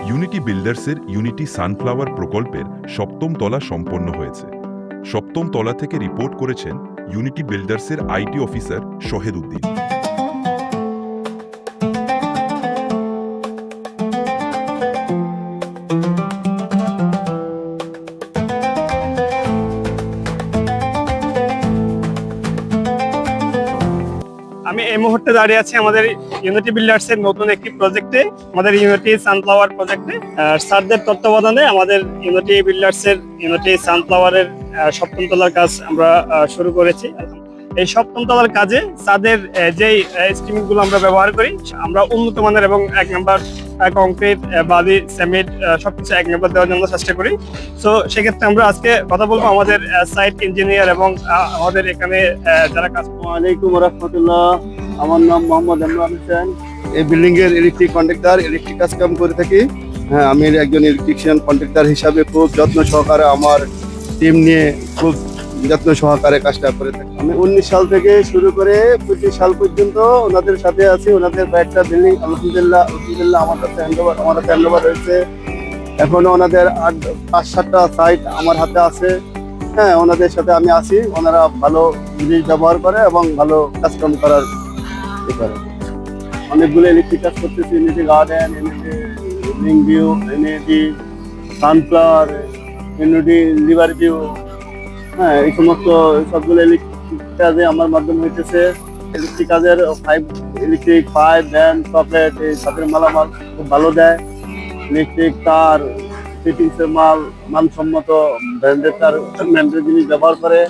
Unity বিল্ডার্সের unity sunflower প্রকল্পের ৭ম তলা সম্পন্ন হয়েছে। ৭ম তলা থেকে রিপোর্ট করেছেন unity বিল্ডার্সের IT officer Shahed Uddin. আমি এই মুহূর্তে দাঁড়িয়ে আছি আমাদের ইউনিটি বিল্ডার্স এর নতুন একটি প্রজেক্টে, আমাদের ইউনিটি সানফ্লাওয়ার প্রজেক্টে। স্যারদের তত্ত্বাবধানে আমাদের ইউনিটি বিল্ডার্স এর ইউনিটি সানফ্লাওয়ারের ৭ম তলার কাজ আমরা শুরু করেছি। এই ৭ম তলার কাজে স্যারদের যেই এস্টিমেট গুলো আমরা ব্যবহার করি, আমরা উন্নত মানের এবং ১ নম্বর কংক্রিট, বালি, সিমেন্ট সবকিছু ১ নম্বর দেওয়ার জন্য চেষ্টা করি। তো সেক্ষেত্রে আমরা আজকে কথা বলবো আমাদের সাইট ইঞ্জিনিয়ার এবং আমাদের এখানে যারা কাজ। আসসালামু রাহমাতুল্লাহ। আমার নাম মোহাম্মদ ইমরান হোসেন। এই বিল্ডিং এর ইলেকট্রিক কন্ট্রাক্টর, ইলেকট্রিক কাজ কাম করে থাকি। হ্যাঁ, আমি একজন ইলেকট্রিশিয়ান কন্ট্রাক্টর হিসাবে খুব যত্ন সহকারে আমার টিম নিয়ে খুব যত্ন সহকারে কাজটা করে থাকি। আমি 19 সাল থেকে শুরু করে 25 সাল পর্যন্ত ওনাদের সাথে আছি। ওনাদের কয়েকটা বিল্ডিং আলহামদুলিল্লাহ আমার কাছে হ্যান্ডওভার হয়েছে। এখনো ওনাদের 5-7টা সাইট আমার হাতে আছে। হ্যাঁ, ওনাদের সাথে আমি আছি। ওনারা ভালো জিনিস ব্যবহার করে এবং ভালো কাজকাম করার করে। অনেকগুলো ইলেকট্রিক কাজ করতেছি, unity garden, unity living view, unity sunflower, unity liver view. হ্যাঁ, এই সমস্ত সবগুলো ইলেকট্রিক কাজে আমার মাধ্যমে হইতেছে। ইলেকট্রিক কাজের ইলেকট্রিক পাইপ, ভ্যান, সকেট, এই সাথে মালামাল খুব ভালো দেয়। ইলেকট্রিক তার, ফিটিংসের মানসম্মত ব্র্যান্ডের তার, ব্র্যান্ডের জিনিস ব্যবহার করে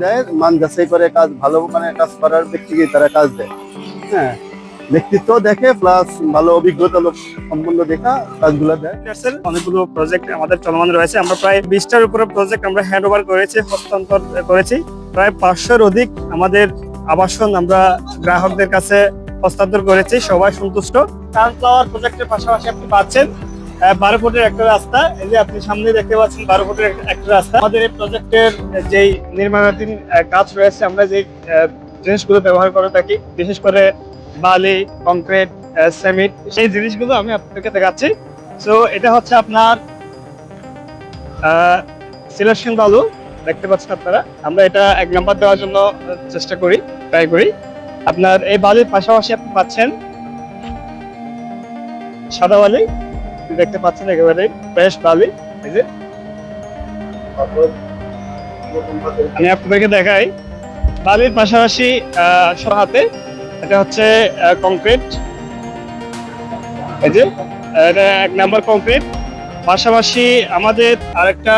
দেয়। মান যাচাই করে কাজ ভালো মানে কাজ করার ব্যক্তিকে তারা কাজ দেয়। হ্যাঁ, ব্যক্তিত্ব দেখে প্লাস ভালো অভিজ্ঞতা লোক সম্পন্ন দেখা কাজগুলো দেয়। অনেকগুলো প্রজেক্ট আমাদের চলমান রয়েছে। আমরা প্রায় 20টার উপরে প্রজেক্ট আমরা হ্যান্ড ওভার করেছি, হস্তান্তর করেছি। প্রায় 500-র অধিক আমাদের আবাসন আমরা গ্রাহকদের কাছে হস্তান্তর করেছি। সবাই সন্তুষ্ট। সানফ্লাওয়ার প্রজেক্টের পাশাপাশি আপনি পাচ্ছেন 12 ফুটের একটা রাস্তা। এই যে আপনি সামনে দেখতে পাচ্ছেন 12 ফুটের একটা রাস্তা। আমাদের এই প্রজেক্টের যেই নির্মাণাধীন কাজ রয়েছে, আমরা যে জিনিসগুলো ব্যবহার করে থাকি, বিশেষ করে বালি, কংক্রিট, সিমেন্ট, সেই জিনিসগুলো আমি আপনাদেরকে দেখাচ্ছি। সো এটা হচ্ছে আপনার সিলেকশন বালু, দেখতে পাচ্ছেন আপনারা। আমরা এটা 1 নম্বর দেওয়ার জন্য চেষ্টা করি, ট্রাই করি। আপনার এই বালির পাশাপাশি আপনি পাচ্ছেন সাদা বালি, দেখতে পাচ্ছেন একেবারে ফ্রেশ বালি। এই যে আমি আপনাদেরকে দেখাই, বালির পাশাপাশি হাতে এটা হচ্ছে কংক্রিট। এই যে এটা 1 নম্বর কংক্রিট। পাশাপাশি আমাদের আরেকটা